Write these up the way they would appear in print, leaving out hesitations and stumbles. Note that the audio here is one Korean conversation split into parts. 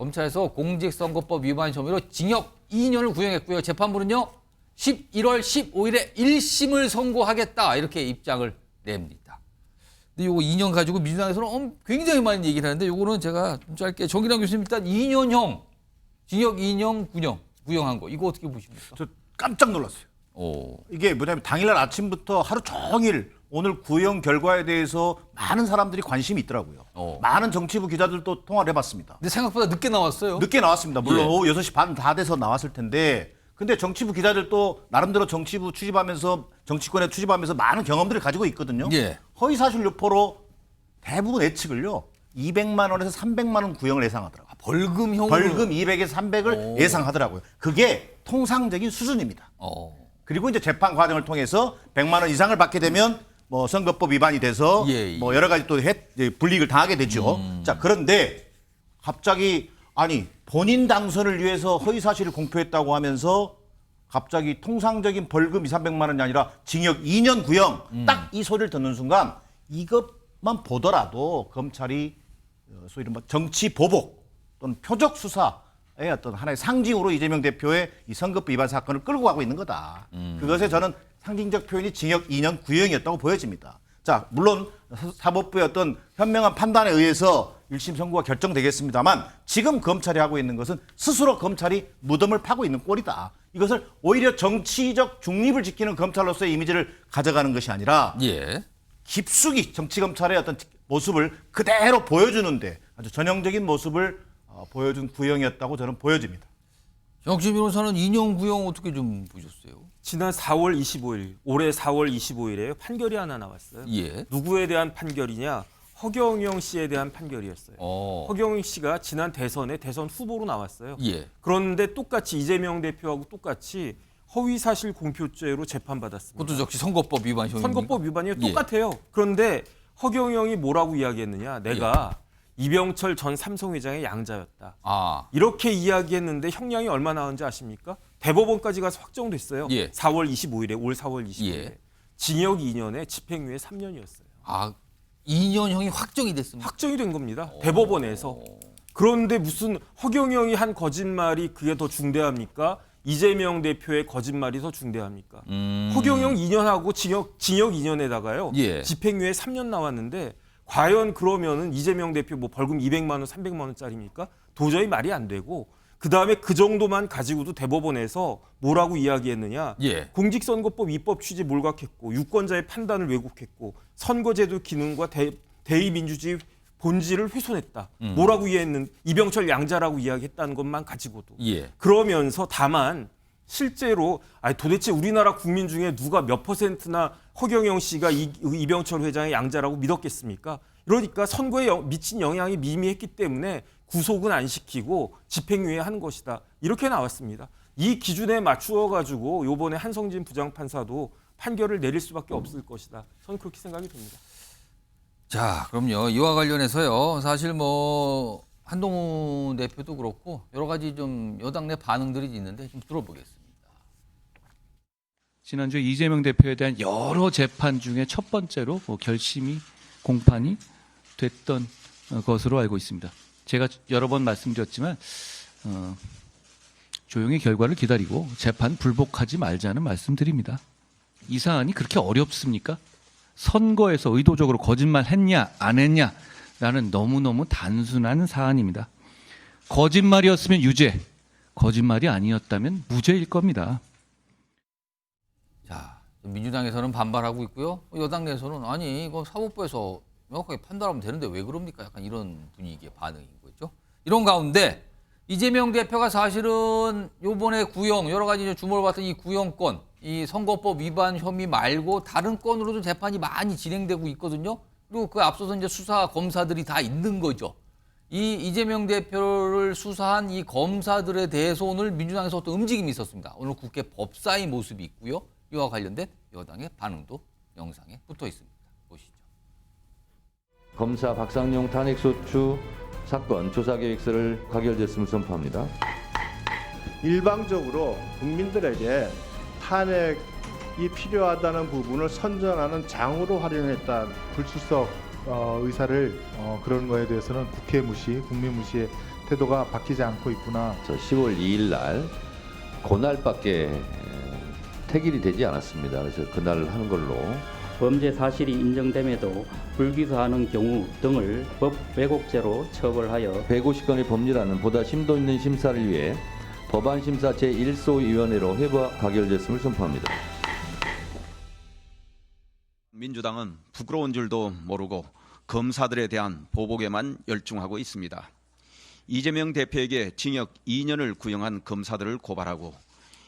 검찰에서 공직선거법 위반 혐의로 징역 2년을 구형했고요. 재판부는요 11월 15일에 1심을 선고하겠다 이렇게 입장을 냅니다. 근데 요거 2년 가지고 민주당에서는 굉장히 많이 얘기를 하는데 요거는 제가 좀 짧게 정기랑 교수님 일단 2년형 징역 2년 구형한 거 이거 어떻게 보십니까? 저 깜짝 놀랐어요. 이게 뭐냐면 당일날 아침부터 하루 종일 오늘 구형 결과에 대해서 많은 사람들이 관심이 있더라고요. 많은 정치부 기자들도 통화를 해봤습니다. 근데 생각보다 늦게 나왔어요. 늦게 나왔습니다. 물론 예. 오후 6시 반 다 돼서 나왔을 텐데 근데 정치부 기자들도 나름대로 정치부 취집하면서 정치권에 취집하면서 많은 경험들을 가지고 있거든요. 예. 허위사실 유포로 대부분 예측을요. 200만 원에서 300만 원 구형을 예상하더라고요. 벌금형으로. 벌금 200에서 300을 예상하더라고요. 그게 통상적인 수준입니다. 그리고 이제 재판 과정을 통해서 100만 원 이상을 받게 되면 뭐 선거법 위반이 돼서 예. 뭐 여러 가지 또 불이익을 당하게 되죠. 자, 그런데 갑자기 아니 본인 당선을 위해서 허위 사실을 공표했다고 하면서 갑자기 통상적인 벌금 200~300만 원이 아니라 징역 2년 구형 딱 이 소리를 듣는 순간 이것만 보더라도 검찰이 소위 이른바 정치 보복 또는 표적 수사의 어떤 하나의 상징으로 이재명 대표의 이 선거법 위반 사건을 끌고 가고 있는 거다. 그것에 저는 상징적 표현이 징역 2년 구형이었다고 보여집니다. 자, 물론 사법부의 어떤 현명한 판단에 의해서 1심 선고가 결정되겠습니다만 지금 검찰이 하고 있는 것은 스스로 검찰이 무덤을 파고 있는 꼴이다. 이것을 오히려 정치적 중립을 지키는 검찰로서의 이미지를 가져가는 것이 아니라 예. 깊숙이 정치검찰의 어떤 모습을 그대로 보여주는데 아주 전형적인 모습을 보여준 구형이었다고 저는 보여집니다. 정치 변호사는 2년 구형 어떻게 좀 보셨어요? 지난 4월 25일, 올해 4월 25일에 판결이 하나 나왔어요. 예. 누구에 대한 판결이냐? 허경영 씨에 대한 판결이었어요. 허경영 씨가 지난 대선에 대선 후보로 나왔어요. 예. 그런데 똑같이 이재명 대표하고 똑같이 허위사실 공표죄로 재판받았습니다. 그것도 역시 선거법 위반 혐의. 선거법 위반이 예. 똑같아요. 그런데 허경영이 뭐라고 이야기했느냐? 내가 이병철 전 삼성회장의 양자였다. 이렇게 이야기했는데 형량이 얼마 나왔는지 아십니까? 대법원까지 가서 확정됐어요. 예. 4월 25일에, 올 4월 25일에. 예. 징역 2년에 집행유예 3년이었어요. 2년형이 확정이 됐습니다. 확정이 된 겁니다. 대법원에서. 그런데 무슨 허경영이 한 거짓말이 그게 더 중대합니까? 이재명 대표의 거짓말이 더 중대합니까? 허경영 2년하고 징역 2년에다가요. 예. 집행유예 3년 나왔는데 과연 그러면은 이재명 대표 뭐 벌금 200만 원, 300만 원짜리입니까? 도저히 말이 안 되고 그다음에 그 정도만 가지고도 대법원에서 뭐라고 이야기했느냐? 예. 공직선거법 입법 취지 몰각했고 유권자의 판단을 왜곡했고 선거제도 기능과 대의민주주의 본질을 훼손했다. 뭐라고 이해했는 이병철 양자라고 이야기했다는 것만 가지고도. 예. 그러면서 다만 실제로 도대체 우리나라 국민 중에 누가 몇 %나 허경영 씨가 이병철 회장의 양자라고 믿었겠습니까? 그러니까 선거에 미친 영향이 미미했기 때문에 구속은 안 시키고 집행유예 하는 것이다. 이렇게 나왔습니다. 이 기준에 맞추어 가지고 이번에 한성진 부장판사도 판결을 내릴 수밖에 없을 것이다. 저는 그렇게 생각이 듭니다. 자, 그럼요. 이와 관련해서요. 사실 뭐 한동훈 대표도 그렇고 여러 가지 좀 여당 내 반응들이 있는데 좀 들어보겠습니다. 지난주 이재명 대표에 대한 여러 재판 중에 첫 번째로 결심이 공판이 됐던 것으로 알고 있습니다. 제가 여러 번 말씀드렸지만 조용히 결과를 기다리고 재판 불복하지 말자는 말씀드립니다. 이 사안이 그렇게 어렵습니까? 선거에서 의도적으로 거짓말했냐 안 했냐라는 너무너무 단순한 사안입니다. 거짓말이었으면 유죄, 거짓말이 아니었다면 무죄일 겁니다. 자, 민주당에서는 반발하고 있고요. 여당 내에서는 아니 이거 사법부에서 명확하게 판단하면 되는데 왜 그럽니까? 약간 이런 분위기의 반응인 거죠. 이런 가운데 이재명 대표가 사실은 요번에 구형 여러 가지 주목을 받던 이 구형권, 이 선거법 위반 혐의 말고 다른 건으로도 재판이 많이 진행되고 있거든요. 그리고 그 앞서서 이제 수사 검사들이 다 있는 거죠. 이 이재명 대표를 수사한 이 검사들에 대해서 오늘 민주당에서 어떤 움직임이 있었습니다. 오늘 국회 법사위 모습이 있고요. 이와 관련된 여당의 반응도 영상에 붙어 있습니다. 보시죠. 검사 박상용 탄핵소추 사건 조사계획서를 가결됐음을 선포합니다. 일방적으로 국민들에게 탄핵이 필요하다는 부분을 선전하는 장으로 활용했다. 불출석 의사를 그런 거에 대해서는 국회 무시, 국민 무시에 태도가 바뀌지 않고 있구나. 10월 2일 날 그날밖에 택일이 되지 않았습니다. 그래서 그날 하는 걸로 범죄 사실이 인정됨에도 불기소하는 경우 등을 법 왜곡죄로 처벌하여 150건의 법률안은 보다 심도 있는 심사를 위해 법안심사 제1소위원회로 회부와 가결됐음을 선포합니다. 민주당은 부끄러운 줄도 모르고 검사들에 대한 보복에만 열중하고 있습니다. 이재명 대표에게 징역 2년을 구형한 검사들을 고발하고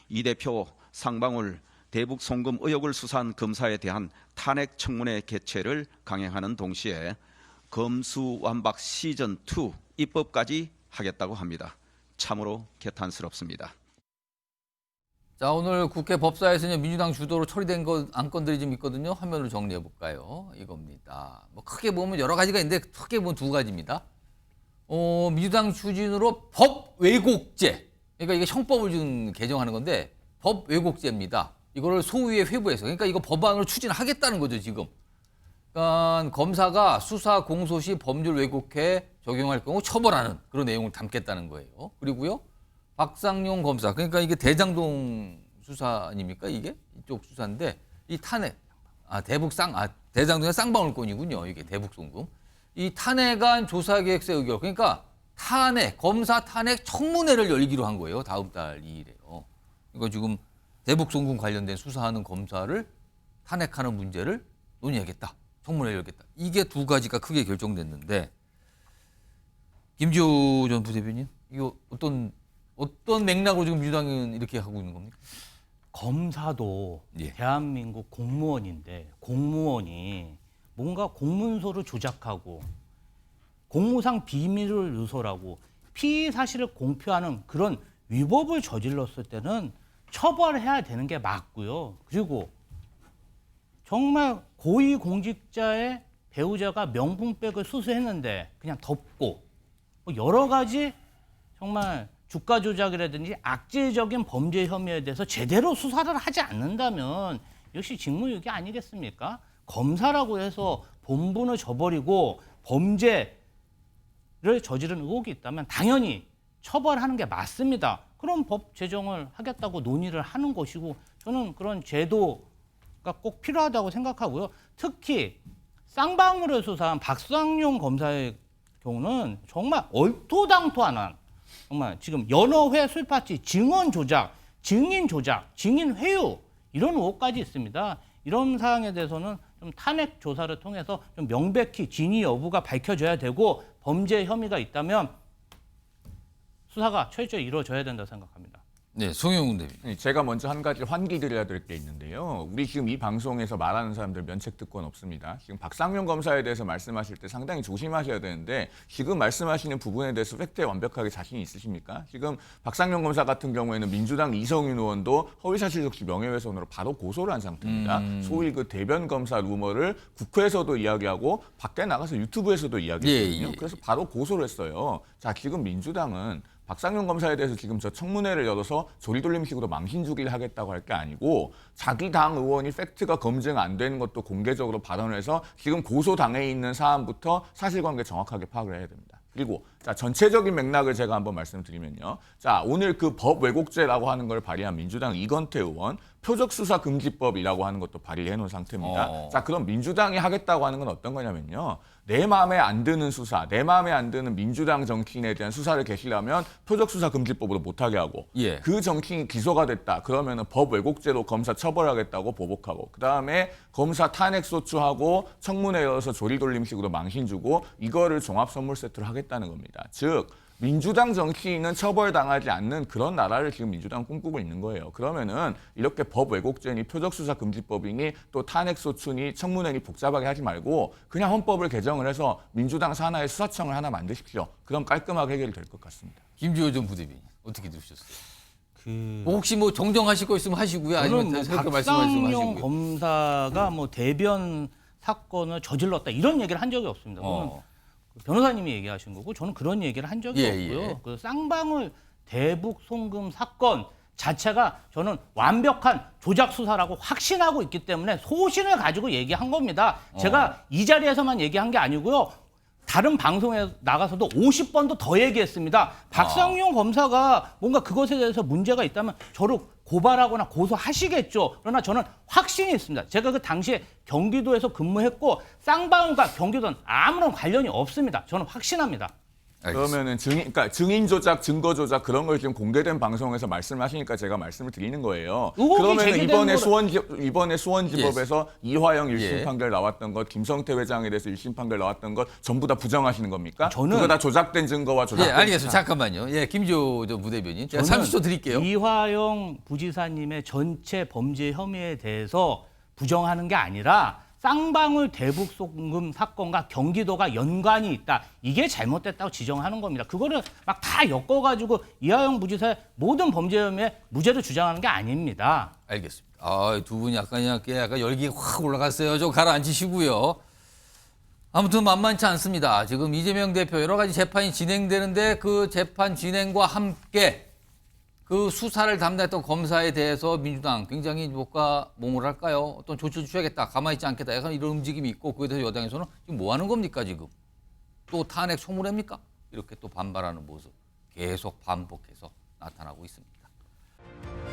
이 대표 상방울 대북 송금 의혹을 수사한 검사에 대한 탄핵 청문회 개최를 강행하는 동시에 검수완박 시즌2 입법까지 하겠다고 합니다. 참으로 개탄스럽습니다. 자, 오늘 국회 법사에서는 민주당 주도로 처리된 안건들이 좀 있거든요. 화면으로 정리해 볼까요? 이겁니다. 뭐 크게 보면 여러 가지가 있는데 크게 보면 두 가지입니다. 민주당 추진으로 법 왜곡죄. 그러니까 이게 형법을 좀 개정하는 건데 법 왜곡죄입니다. 이거를 소위에 회부해서. 그러니까 이거 법안으로 추진하겠다는 거죠, 지금. 그러니까 검사가 수사 공소 시 법률 왜곡해 적용할 경우 처벌하는 그런 내용을 담겠다는 거예요. 그리고요. 박상용 검사, 그러니까 이게 대장동 수사 아닙니까? 이게 이쪽 수사인데 이 탄핵, 대장동의 쌍방울권이군요. 이게 대북송금. 이 탄핵안 조사계획서 의결, 그러니까 검사 탄핵 청문회를 열기로 한 거예요. 다음 달 2일에요. 그러니까 지금 대북송금 관련된 수사하는 검사를 탄핵하는 문제를 논의하겠다. 청문회 열겠다. 이게 두 가지가 크게 결정됐는데 김지호 전 부대변인, 이거 어떤 맥락으로 지금 민주당은 이렇게 하고 있는 겁니까? 검사도 예. 대한민국 공무원인데 공무원이 뭔가 공문서를 조작하고 공무상 비밀을 누설하고 피의 사실을 공표하는 그런 위법을 저질렀을 때는 처벌해야 되는 게 맞고요. 그리고 정말 고위공직자의 배우자가 명품백을 수수했는데 그냥 덮고 뭐 여러 가지 정말 주가 조작이라든지 악질적인 범죄 혐의에 대해서 제대로 수사를 하지 않는다면 역시 직무유기 아니겠습니까? 검사라고 해서 본분을 저버리고 범죄를 저지른 의혹이 있다면 당연히 처벌하는 게 맞습니다. 그럼 법 제정을 하겠다고 논의를 하는 것이고 저는 그런 제도가 꼭 필요하다고 생각하고요. 특히 쌍방울을 수사한 박상용 검사의 경우는 정말 얼토당토하는 정말 지금 여러 회 술파티, 증언 조작, 증인 조작, 증인 회유 이런 의혹까지 있습니다. 이런 사항에 대해서는 좀 탄핵 조사를 통해서 좀 명백히 진위 여부가 밝혀져야 되고 범죄 혐의가 있다면 수사가 철저히 이루어져야 된다고 생각합니다. 네, 송영훈 대변인. 제가 먼저 한 가지 환기드려야 될 게 있는데요. 우리 지금 이 방송에서 말하는 사람들 면책특권 없습니다. 지금 박상용 검사에 대해서 말씀하실 때 상당히 조심하셔야 되는데 지금 말씀하시는 부분에 대해서 팩트에 완벽하게 자신이 있으십니까? 지금 박상용 검사 같은 경우에는 민주당 이성윤 의원도 허위사실 적시 명예훼손으로 바로 고소를 한 상태입니다. 소위 그 대변 검사 루머를 국회에서도 이야기하고 밖에 나가서 유튜브에서도 이야기했거든요. 예. 그래서 바로 고소를 했어요. 자, 지금 민주당은 박상용 검사에 대해서 지금 저 청문회를 열어서 조리돌림식으로 망신주기를 하겠다고 할 게 아니고 자기 당 의원이 팩트가 검증 안 되는 것도 공개적으로 발언을 해서 지금 고소당해 있는 사안부터 사실관계 정확하게 파악을 해야 됩니다. 그리고 자, 전체적인 맥락을 제가 한번 말씀드리면요. 자, 오늘 그 법 왜곡죄라고 하는 걸 발의한 민주당 이건태 의원 표적수사금지법이라고 하는 것도 발의해 놓은 상태입니다. 자, 그럼 민주당이 하겠다고 하는 건 어떤 거냐면요. 내 마음에 안 드는 수사, 내 마음에 안 드는 민주당 정치인에 대한 수사를 개시하면 표적수사금지법으로 못하게 하고 예. 그 정치인이 기소가 됐다. 그러면 법 왜곡죄로 검사 처벌하겠다고 보복하고 그다음에 검사 탄핵 소추하고 청문회 열어서 조리돌림식으로 망신 주고 이거를 종합선물 세트로 하겠다는 겁니다. 즉 민주당 정치인은 처벌당하지 않는 그런 나라를 지금 민주당 꿈꾸고 있는 거예요. 그러면은 이렇게 법 왜곡죄니 표적수사금지법이니 또 탄핵소추니 청문회니 복잡하게 하지 말고 그냥 헌법을 개정을 해서 민주당 산하의 수사청을 하나 만드십시오. 그럼 깔끔하게 해결이 될 것 같습니다. 김지호 전 부대변인 어떻게 들으셨어요? 그 혹시 뭐 정정하실 거 있으면 하시고요. 아니면 저는 새롭게 뭐 말씀하시면 박상용 하시고요. 검사가 뭐 대변 사건을 저질렀다 이런 얘기를 한 적이 없습니다. 그건 변호사님이 얘기하신 거고 저는 그런 얘기를 한 적이 없고요. 예. 그 쌍방울 대북 송금 사건 자체가 저는 완벽한 조작 수사라고 확신하고 있기 때문에 소신을 가지고 얘기한 겁니다. 제가 이 자리에서만 얘기한 게 아니고요. 다른 방송에 나가서도 50번도 더 얘기했습니다. 박상용 검사가 뭔가 그것에 대해서 문제가 있다면 저를 고발하거나 고소하시겠죠. 그러나 저는 확신이 있습니다. 제가 그 당시에 경기도에서 근무했고 쌍방울과 경기도는 아무런 관련이 없습니다. 저는 확신합니다. 그러면은 증인 조작, 증거 조작 그런 걸 지금 공개된 방송에서 말씀하시니까 제가 말씀을 드리는 거예요. 의혹이 그러면 제기되는 이번에 수원지법에서 이화영 1심 예. 판결 나왔던 것, 김성태 회장에 대해서 1심 판결 나왔던 것 전부 다 부정하시는 겁니까? 저는- 그거 다 조작된 증거와 예, 조작된 알겠습니다. 잠깐만요. 예, 김지호 저 부대변인. 제가 저는 30초 드릴게요. 이화영 부지사님의 전체 범죄 혐의에 대해서 부정하는 게 아니라 쌍방울 대북송금 사건과 경기도가 연관이 있다. 이게 잘못됐다고 지정하는 겁니다. 그거를 막 다 엮어가지고 이화영 부지사의 모든 범죄 혐의에 무죄를 주장하는 게 아닙니다. 알겠습니다. 아, 두 분이 약간 열기가 확 올라갔어요. 좀 가라앉히시고요. 아무튼 만만치 않습니다. 지금 이재명 대표 여러 가지 재판이 진행되는데 그 재판 진행과 함께 그 수사를 담당했던 검사에 대해서 민주당 굉장히 뭐랄까요? 어떤 조치를 취하겠다, 가만히 있지 않겠다, 약간 이런 움직임이 있고 그에 대해서 여당에서는 지금 뭐 하는 겁니까 지금? 또 탄핵 소물회입니까? 이렇게 또 반발하는 모습 계속 반복해서 나타나고 있습니다.